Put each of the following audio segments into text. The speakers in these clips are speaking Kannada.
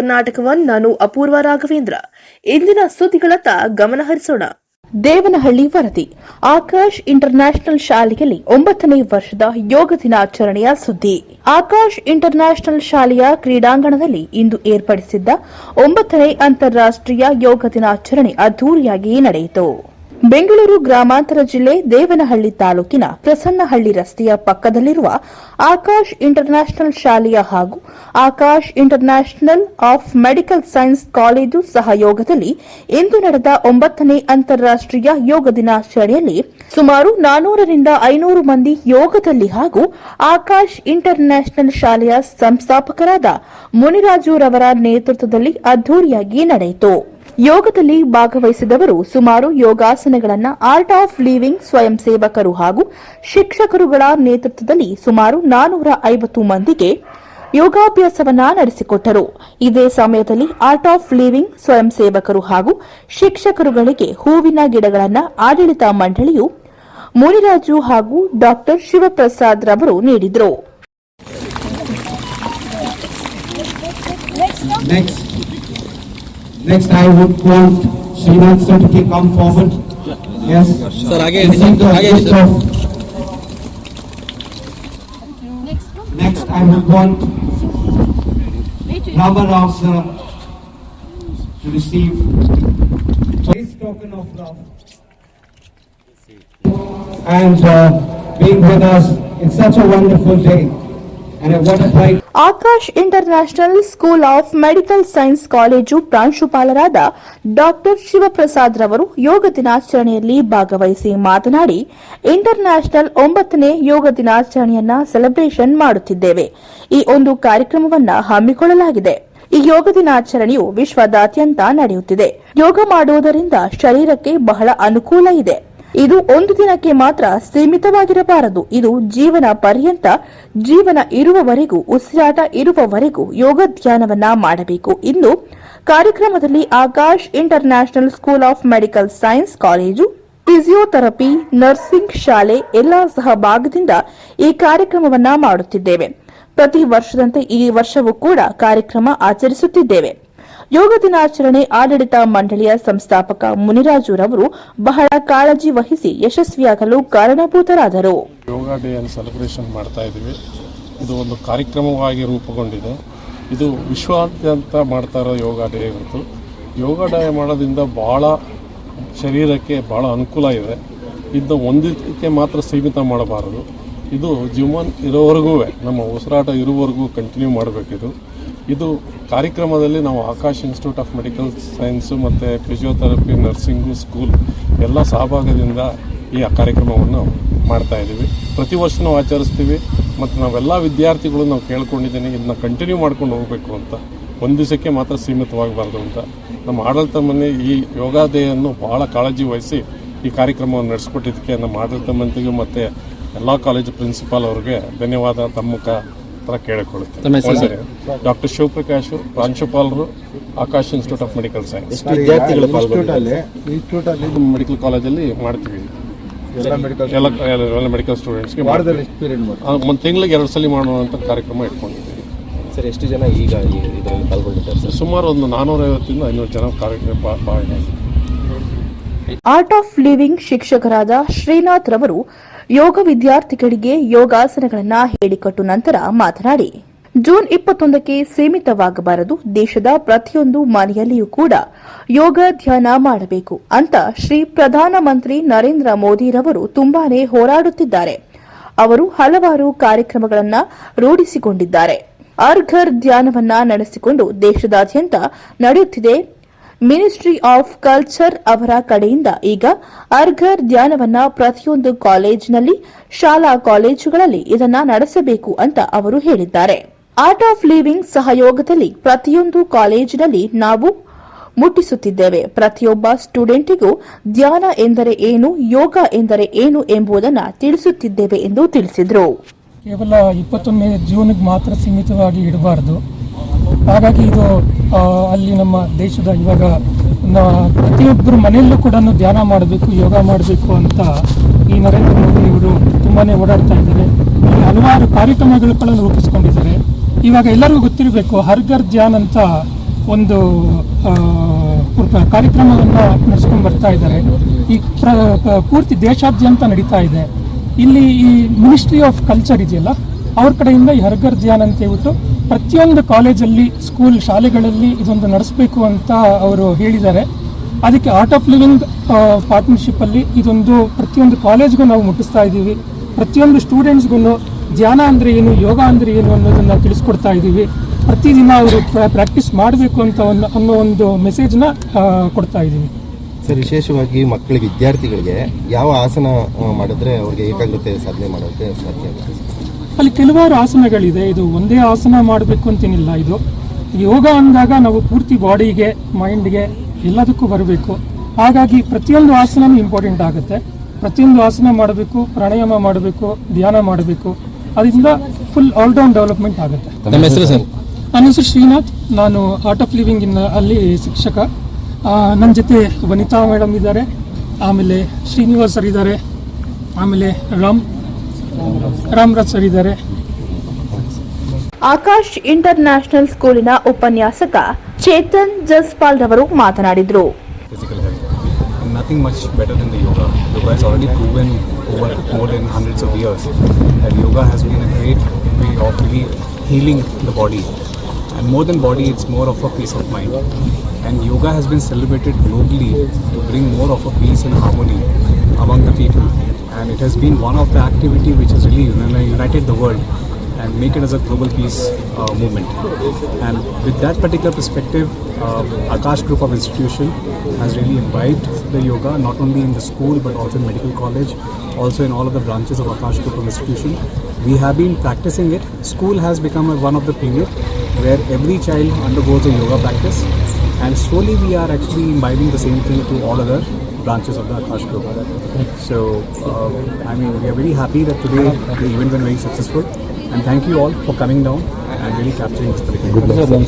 ಕರ್ನಾಟಕವನ್ನ ನಾನು ಅಪೂರ್ವ ರಾಘವೇಂದ್ರ. ಇಂದಿನ ಸುದ್ದಿಗಳತ್ತ ಗಮನ ಹರಿಸೋಣ. ದೇವನಹಳ್ಳಿ ವರದಿ. ಆಕಾಶ್ ಇಂಟರ್ನ್ಯಾಷನಲ್ ಶಾಲೆಯಲ್ಲಿ 9ನೇ ವರ್ಷದ ಯೋಗ ದಿನಾಚರಣೆಯ ಸುದ್ದಿ. ಆಕಾಶ್ ಇಂಟರ್ನ್ಯಾಷನಲ್ ಶಾಲೆಯ ಕ್ರೀಡಾಂಗಣದಲ್ಲಿ ಇಂದು ಏರ್ಪಡಿಸಿದ್ದ 9ನೇ ಅಂತಾರಾಷ್ಟ್ರೀಯ ಯೋಗ ದಿನಾಚರಣೆ ಅದ್ದೂರಿಯಾಗಿ ನಡೆಯಿತು. ಬೆಂಗಳೂರು ಗ್ರಾಮಾಂತರ ಜಿಲ್ಲೆ ದೇವನಹಳ್ಳಿ ತಾಲೂಕಿನ ಪ್ರಸನ್ನಹಳ್ಳಿ ರಸ್ತೆಯ ಪಕ್ಕದಲ್ಲಿರುವ ಆಕಾಶ್ ಇಂಟರ್ನ್ಯಾಷನಲ್ ಶಾಲೆಯ ಹಾಗೂ Akash international of medical science college ಸಹಯೋಗದಲ್ಲಿ ಇಂದು ನಡೆದ 9ನೇ ಅಂತಾರಾಷ್ಟ್ರೀಯ ಯೋಗ ದಿನಾಚರಣೆಯಲ್ಲಿ ಸುಮಾರು 400ರಿಂದ 500 ಮಂದಿ ಯೋಗದಲ್ಲಿ ಹಾಗೂ ಆಕಾಶ್ ಇಂಟರ್ನ್ಯಾಷನಲ್ ಶಾಲೆಯ ಸಂಸ್ಥಾಪಕರಾದ ಮುನಿರಾಜುರವರ ನೇತೃತ್ವದಲ್ಲಿ ಅದ್ದೂರಿಯಾಗಿ ನಡೆಯಿತು. ಯೋಗದಲ್ಲಿ ಭಾಗವಹಿಸಿದವರು ಸುಮಾರು ಯೋಗಾಸನಗಳನ್ನು ಆರ್ಟ್ ಆಫ್ ಲಿವಿಂಗ್ ಸ್ವಯಂ ಸೇವಕರು ಹಾಗೂ ಶಿಕ್ಷಕರುಗಳ ನೇತೃತ್ವದಲ್ಲಿ ಸುಮಾರು 450 ಮಂದಿಗೆ ಯೋಗಾಭ್ಯಾಸವನ್ನ ನಡೆಸಿಕೊಟ್ಟರು. ಇದೇ ಸಮಯದಲ್ಲಿ ಆರ್ಟ್ ಆಫ್ ಲಿವಿಂಗ್ ಸ್ವಯಂ ಸೇವಕರು ಹಾಗೂ ಶಿಕ್ಷಕರುಗಳಿಗೆ ಹೂವಿನ ಗಿಡಗಳನ್ನು ಆಡಳಿತ ಮಂಡಳಿಯು ಮುನಿರಾಜು ಹಾಗೂ ಡಾಕ್ಟರ್ ಶಿವಪ್ರಸಾದ್ ರವರು ನೀಡಿದರು. Next, I would want Srinath sir to come forward. Yes. Sir, Next, I would want Rama Rao sir to receive this token of love and being with us in such a wonderful day. And what a pride. Akash international school of medical science college ಪ್ರಾಂಶುಪಾಲರಾದ ಡಾಕ್ಟರ್ ಶಿವಪ್ರಸಾದ್ ರವರು ಯೋಗ ದಿನಾಚರಣೆಯಲ್ಲಿ ಭಾಗವಹಿಸಿ ಮಾತನಾಡಿ, ಇಂಟರ್ನ್ಯಾಷನಲ್ 9ನೇ ಯೋಗ ದಿನಾಚರಣೆಯನ್ನ ಸೆಲೆಬ್ರೇಷನ್ ಮಾಡುತ್ತಿದ್ದೇವೆ. ಈ ಒಂದು ಕಾರ್ಯಕ್ರಮವನ್ನ ಹಮ್ಮಿಕೊಳ್ಳಲಾಗಿದೆ. ಈ ಯೋಗ ದಿನಾಚರಣೆಯು ವಿಶ್ವದಾದ್ಯಂತ ನಡೆಯುತ್ತಿದೆ. ಯೋಗ ಮಾಡುವುದರಿಂದ ಶರೀರಕ್ಕೆ ಬಹಳ ಅನುಕೂಲ ಇದೆ. ಇದು ಒಂದು ದಿನಕ್ಕೆ ಮಾತ್ರ ಸೀಮಿತವಾಗಿರಬಾರದು. ಇದು ಜೀವನ ಪರ್ಯಂತ, ಜೀವನ ಇರುವವರೆಗೂ, ಉಸಿರಾಟ ಇರುವವರೆಗೂ ಯೋಗ ಧ್ಯಾನವನ್ನ ಮಾಡಬೇಕು. ಇಂದು ಕಾರ್ಯಕ್ರಮದಲ್ಲಿ Akash international school of medical science college, physiotherapy, nursing ಶಾಲೆ ಎಲ್ಲ ಸಹಭಾಗದಿಂದ ಈ ಕಾರ್ಯಕ್ರಮವನ್ನ ಮಾಡುತ್ತಿದ್ದೇವೆ. ಪ್ರತಿ ವರ್ಷದಂತೆ ಈ ವರ್ಷವೂ ಕೂಡ ಕಾರ್ಯಕ್ರಮ ಆಚರಿಸುತ್ತಿದ್ದೇವೆ. ಯೋಗ ದಿನಾಚರಣೆ ಆಡಳಿತ ಮಂಡಳಿಯ ಸಂಸ್ಥಾಪಕ ಮುನಿರಾಜುರವರು ಬಹಳ ಕಾಳಜಿ ವಹಿಸಿ ಯಶಸ್ವಿಯಾಗಲು ಕಾರಣಭೂತರಾದರು. ಯೋಗ ಡೇ ಅನ್ನು ಸೆಲೆಬ್ರೇಷನ್ ಮಾಡ್ತಾ ಇದ್ದೀವಿ. ಇದು ಒಂದು ಕಾರ್ಯಕ್ರಮವಾಗಿ ರೂಪುಗೊಂಡಿದೆ. ಇದು ವಿಶ್ವಾದ್ಯಂತ ಮಾಡ್ತಾ ಇರೋ ಯೋಗ ಡೇ ಇವತ್ತು. ಯೋಗ ಡೇ ಮಾಡೋದ್ರಿಂದ ಭಾಳ ಶರೀರಕ್ಕೆ ಭಾಳ ಅನುಕೂಲ ಇದೆ. ಇದನ್ನು ಒಂದಕ್ಕೆ ಮಾತ್ರ ಸೀಮಿತ ಮಾಡಬಾರದು. ಇದು ಜೀವನ ಇರೋವರೆಗೂ, ನಮ್ಮ ಉಸಿರಾಟ ಇರುವವರೆಗೂ ಕಂಟಿನ್ಯೂ ಮಾಡಬೇಕಿದು. ಇದು ಕಾರ್ಯಕ್ರಮದಲ್ಲಿ ನಾವು Akash institute of medical science ಮತ್ತು ಫಿಸಿಯೋಥೆರಪಿ, ನರ್ಸಿಂಗು ಸ್ಕೂಲ್ ಎಲ್ಲ ಸಹಭಾಗದಿಂದ ಈ ಕಾರ್ಯಕ್ರಮವನ್ನು ಮಾಡ್ತಾಯಿದ್ದೀವಿ. ಪ್ರತಿ ವರ್ಷ ನಾವು ಆಚರಿಸ್ತೀವಿ ಮತ್ತು ನಾವೆಲ್ಲ ವಿದ್ಯಾರ್ಥಿಗಳು ನಾವು ಕೇಳ್ಕೊಂಡಿದ್ದೀನಿ, ಇದನ್ನ ಕಂಟಿನ್ಯೂ ಮಾಡ್ಕೊಂಡು ಹೋಗಬೇಕು ಅಂತ. ಒಂದು ದಿವಸಕ್ಕೆ ಮಾತ್ರ ಸೀಮಿತವಾಗಬಾರ್ದು ಅಂತ ನಮ್ಮ ಆಡಳಿತ ಮನೆ ಈ ಯೋಗ ಡೇಯನ್ನು ಭಾಳ ಕಾಳಜಿ ವಹಿಸಿ ಈ ಕಾರ್ಯಕ್ರಮವನ್ನು ನಡೆಸ್ಕೊಟ್ಟಿದ್ದಕ್ಕೆ ನಮ್ಮ ಆಡಳಿತ ಮಂತ್ರಿಗೂ ಮತ್ತು ಎಲ್ಲ ಕಾಲೇಜು ಪ್ರಿನ್ಸಿಪಾಲ್ ಅವ್ರಿಗೆ ಧನ್ಯವಾದ ತಮ್ಮ ಕೇಳಿಕೊಳ್ಳುತ್ತೇವೆ. ಡಾಕ್ಟರ್ ಶಿವಪ್ರಕಾಶ್, ಪ್ರಾಂಶುಪಾಲರು, Akash institute of medical science. Medical ಕಾಲೇಜಲ್ಲಿ ಮಾಡ್ತೀವಿ. ಎಲ್ಲ ಮೆಡಿಕಲ್ ಸ್ಟೂಡೆಂಟ್ಸ್ಗೆ ಒಂದು ತಿಂಗಳಿಗೆ 2 ಸಲ ಮಾಡೋಣ ಅಂತ ಕಾರ್ಯಕ್ರಮ ಇಟ್ಕೊಂಡಿದ್ದೀವಿ. ಸರ್, ಎಷ್ಟು ಜನ ಈಗ ಇದರಲ್ಲಿ ಪಾಲ್ಗೊಂಡಿದ್ದಾರೆ ಸರ್? ಸುಮಾರು ಒಂದು 450ರಿಂದ 500 ಜನ ಕಾರ್ಯಕ್ರಮ ಭಾಗವಹಿಸಿದ್ದಾರೆ. ಆರ್ಟ್ ಆಫ್ ಲಿವಿಂಗ್ ಶಿಕ್ಷಕರಾದ ಶ್ರೀನಾಥ್ ರವರು ಯೋಗ ವಿದ್ಯಾರ್ಥಿಗಳಿಗೆ ಯೋಗಾಸನಗಳನ್ನು ಹೇಳಿಕೊಟ್ಟು ನಂತರ ಮಾತನಾಡಿ, ಜೂನ್ 21ಕ್ಕೆ ಸೀಮಿತವಾಗಬಾರದು. ದೇಶದ ಪ್ರತಿಯೊಂದು ಮನೆಯಲ್ಲಿಯೂ ಕೂಡ ಯೋಗ ಧ್ಯಾನ ಮಾಡಬೇಕು ಅಂತ ಶ್ರೀ ಪ್ರಧಾನಮಂತ್ರಿ ನರೇಂದ್ರ ಮೋದಿರವರು ತುಂಬಾನೇ ಹೋರಾಡುತ್ತಿದ್ದಾರೆ. ಅವರು ಹಲವಾರು ಕಾರ್ಯಕ್ರಮಗಳನ್ನು ರೂಢಿಸಿಕೊಂಡಿದ್ದಾರೆ. ಅರ್ಘರ್ ಧ್ಯಾನವನ್ನ ನಡೆಸಿಕೊಂಡು ದೇಶದಾದ್ಯಂತ ನಡೆಯುತ್ತಿದೆ. ಮಿನಿಸ್ಟ್ರಿ ಆಫ್ ಕಲ್ಚರ್ ಅವರ ಕಡೆಯಿಂದ ಈಗ ಅರ್ಘರ್ ಧ್ಯಾನವನ್ನ ಪ್ರತಿಯೊಂದು ಕಾಲೇಜಿನಲ್ಲಿ, ಶಾಲಾ ಕಾಲೇಜುಗಳಲ್ಲಿ ಇದನ್ನ ನಡೆಸಬೇಕು ಅಂತ ಅವರು ಹೇಳಿದ್ದಾರೆ. ಆರ್ಟ್ ಆಫ್ ಲಿವಿಂಗ್ ಸಹಯೋಗದಲ್ಲಿ ಪ್ರತಿಯೊಂದು ಕಾಲೇಜಿನಲ್ಲಿ ನಾವು ಮುಟ್ಟಿಸುತ್ತಿದ್ದೇವೆ. ಪ್ರತಿಯೊಬ್ಬ ಸ್ಟೂಡೆಂಟಿಗೂ ಧ್ಯಾನ ಎಂದರೆ ಏನು, ಯೋಗ ಎಂದರೆ ಏನು ಎಂಬುದನ್ನು ತಿಳಿಸುತ್ತಿದ್ದೇವೆ ಎಂದು ತಿಳಿಸಿದರು. ಕೇವಲ 21ನೇ ಜೂನ್ಗೆ ಮಾತ್ರ ಸೀಮಿತವಾಗಿ ಇಡಬಾರದು. ಹಾಗಾಗಿ ಇದು ಅಲ್ಲಿ ನಮ್ಮ ದೇಶದ ಇವಾಗ ಪ್ರತಿಯೊಬ್ಬರು ಮನೆಯಲ್ಲೂ ಕೂಡ ಧ್ಯಾನ ಮಾಡಬೇಕು, ಯೋಗ ಮಾಡಬೇಕು ಅಂತ ಈ ನರೇಂದ್ರ ಮೋದಿ ಇವರು ತುಂಬಾ ಓಡಾಡ್ತಾ ಇದ್ದಾರೆ. ಹಲವಾರು ಕಾರ್ಯಕ್ರಮಗಳನ್ನು ರೂಪಿಸ್ಕೊಂಡಿದ್ದಾರೆ. ಇವಾಗ ಎಲ್ಲರಿಗೂ ಗೊತ್ತಿರಬೇಕು, ಹರ್ ಘರ್ ಧ್ಯಾನ್ ಅಂತ ಒಂದು ಕಾರ್ಯಕ್ರಮವನ್ನು ನಡೆಸ್ಕೊಂಡು ಬರ್ತಾ ಇದ್ದಾರೆ. ಈ ಪೂರ್ತಿ ದೇಶಾದ್ಯಂತ ನಡೀತಾ ಇದೆ. ಇಲ್ಲಿ ಈ ಮಿನಿಸ್ಟ್ರಿ ಆಫ್ ಕಲ್ಚರ್ ಇದೆಯಲ್ಲ, ಅವ್ರ ಕಡೆಯಿಂದ ಈ ಹರ್ ಘರ್ ಧ್ಯಾನ್ ಅಂತ ಹೇಳ್ಬಿಟ್ಟು ಪ್ರತಿಯೊಂದು ಕಾಲೇಜಲ್ಲಿ, ಸ್ಕೂಲ್, ಶಾಲೆಗಳಲ್ಲಿ ಇದೊಂದು ನಡೆಸಬೇಕು ಅಂತ ಅವರು ಹೇಳಿದ್ದಾರೆ. ಅದಕ್ಕೆ ಆರ್ಟ್ ಆಫ್ ಲಿವಿಂಗ್ ಪಾರ್ಟ್ನರ್ಶಿಪ್ಪಲ್ಲಿ ಇದೊಂದು ಪ್ರತಿಯೊಂದು ಕಾಲೇಜ್ಗೂ ನಾವು ಮುಟ್ಟಿಸ್ತಾ ಇದ್ದೀವಿ. ಪ್ರತಿಯೊಂದು ಸ್ಟೂಡೆಂಟ್ಸ್ಗೂ ಧ್ಯಾನ ಅಂದರೆ ಏನು, ಯೋಗ ಅಂದರೆ ಏನು ಅನ್ನೋದನ್ನು ತಿಳಿಸ್ಕೊಡ್ತಾ ಇದ್ದೀವಿ. ಪ್ರತಿದಿನ ಅವರು ಪ್ರಾಕ್ಟೀಸ್ ಮಾಡಬೇಕು ಅಂತ ಅನ್ನೋ ಒಂದು ಮೆಸೇಜ್ನ ಕೊಡ್ತಾ ಇದ್ದೀವಿ. ಸರ್, ವಿಶೇಷವಾಗಿ ಮಕ್ಕಳಿಗೆ, ವಿದ್ಯಾರ್ಥಿಗಳಿಗೆ ಯಾವ ಆಸನ ಮಾಡಿದ್ರೆ ಅವ್ರಿಗೆ ಏಕಾಗ್ರತೆ ಸಾಧನೆ ಮಾಡೋಕ್ಕೆ ಸಾಧ್ಯ ಆಗುತ್ತೆ? ಅಲ್ಲಿ ಕೆಲವಾರು ಆಸನಗಳಿದೆ. ಇದು ಒಂದೇ ಆಸನ ಮಾಡಬೇಕು ಅಂತೇನಿಲ್ಲ. ಇದು ಯೋಗ ಅಂದಾಗ ನಾವು ಪೂರ್ತಿ ಬಾಡಿಗೆ, ಮೈಂಡ್ಗೆ ಎಲ್ಲದಕ್ಕೂ ಬರಬೇಕು. ಹಾಗಾಗಿ ಪ್ರತಿಯೊಂದು ಆಸನನೂ ಇಂಪಾರ್ಟೆಂಟ್ ಆಗುತ್ತೆ. ಪ್ರತಿಯೊಂದು ಆಸನ ಮಾಡಬೇಕು, ಪ್ರಾಣಾಯಾಮ ಮಾಡಬೇಕು, ಧ್ಯಾನ ಮಾಡಬೇಕು. ಅದರಿಂದ ಫುಲ್ ಆಲ್ರೌಂಡ್ ಡೆವಲಪ್ಮೆಂಟ್ ಆಗುತ್ತೆ. ನಮ್ಮ ಹೆಸರು ಸರ್? ನನ್ನ ಹೆಸರು ಶ್ರೀನಾಥ್. ನಾನು ಆರ್ಟ್ ಆಫ್ ಲಿವಿಂಗ್ ಅಲ್ಲಿ ಶಿಕ್ಷಕ. ನನ್ನ ಜೊತೆ ವನಿತಾ ಮೇಡಮ್ ಇದ್ದಾರೆ, ಆಮೇಲೆ ಶ್ರೀನಿವಾಸ್ ಸರ್ ಇದ್ದಾರೆ, ಆಮೇಲೆ ರಾಮರಾಜ್ ಸರ್ ಇದ್ದಾರೆ. ಆಕಾಶ್ ಇಂಟರ್ನ್ಯಾಷನಲ್ ಸ್ಕೂಲಿನ ಉಪನ್ಯಾಸಕ ಚೇತನ್ ಜಸ್ಪಾಲ್ ರವರು ಮಾತನಾಡಿದರು. Physical health. And nothing much better than the yoga. Yoga has already proven over more than hundreds of years that yoga has been a great way of really healing the body. And more than body, it's more of a peace of mind. And yoga has been celebrated globally to bring more of a peace and harmony among the people. And it has been one of the activity which has really united the world and make it as a global peace movement. And with that particular perspective, Akash Group of Institution has really imbibed the yoga not only in the school but also in medical college, also in all of the branches of Akash Group of Institution. We have been practicing it. School has become one of the period where every child undergoes a yoga practice, and slowly we are actually imbibing the same thing to all other branches of the Akash Group. So, we are very happy that today the event went very successful. And thank you all for coming down and really capturing this particular.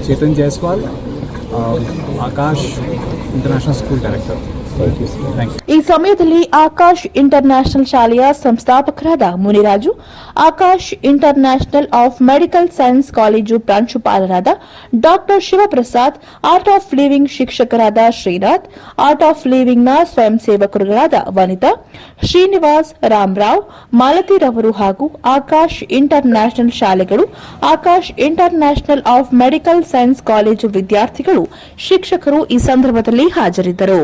Chetan Jaiswal, Akash International School Director. Thank you. ಈ ಸಮಯದಲ್ಲಿ ಆಕಾಶ್ ಇಂಟರ್ನ್ಯಾಷನಲ್ ಶಾಲೆಯ ಸಂಸ್ಥಾಪಕರಾದ Muniraju, Aakash international of medical science college ಪ್ರಾಂಶುಪಾಲರಾದ doctor Shivaprasad, art of living ಶಿಕ್ಷಕರಾದ ಶ್ರೀನಾಥ್, ಆರ್ಟ್ ಆಫ್ ಲಿವಿಂಗ್ನ ಸ್ವಯಂ ಸೇವಕರುಗಳಾದ ವನಿತಾ, ಶ್ರೀನಿವಾಸ್, ರಾಮರಾವ್, ಮಾಲತಿರವರು ಹಾಗೂ ಆಕಾಶ್ ಇಂಟರ್ನ್ಯಾಷನಲ್ ಶಾಲೆಗಳು, Akash international of medical science college ವಿದ್ಯಾರ್ಥಿಗಳು, ಶಿಕ್ಷಕರು ಈ ಸಂದರ್ಭದಲ್ಲಿ ಹಾಜರಿದ್ದರು.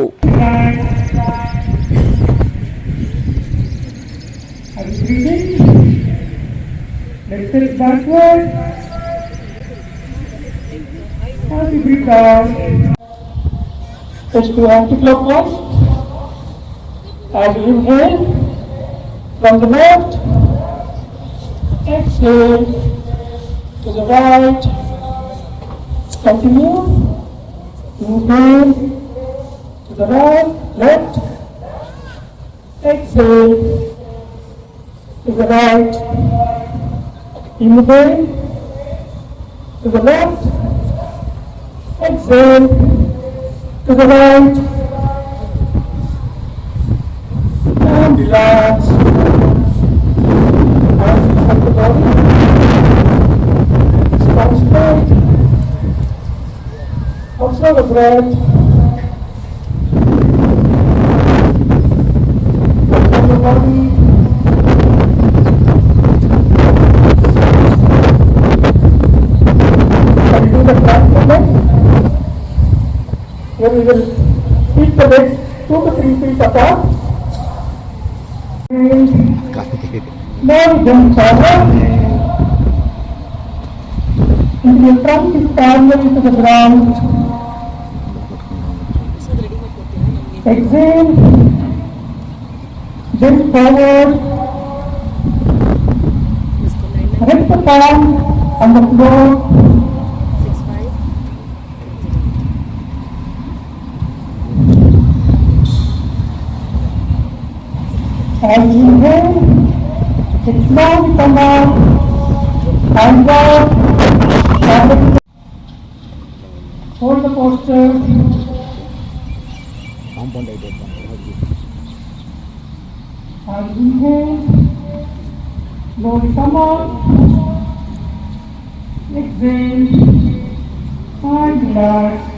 Let's take it backward. As you breathe down, touch to anti-clockwise. As you inhale from the left, exhale to the right. Continue. Inhale to the right, left. Exhale to the right. Inhale to the left. Exhale to the right. And relax. Hands behind the body. Spine straight. Observe the breath. Observe the body. Here we will keep the legs 2 to 3 feet apart. Now we jump forward. And the trunk is parallel to the ground. Exhale. Jump forward. Rest the palm on the floor. As you inhale, it's now come out, hands out, hold the posture. As you inhale, slowly come out, exhale, Lord.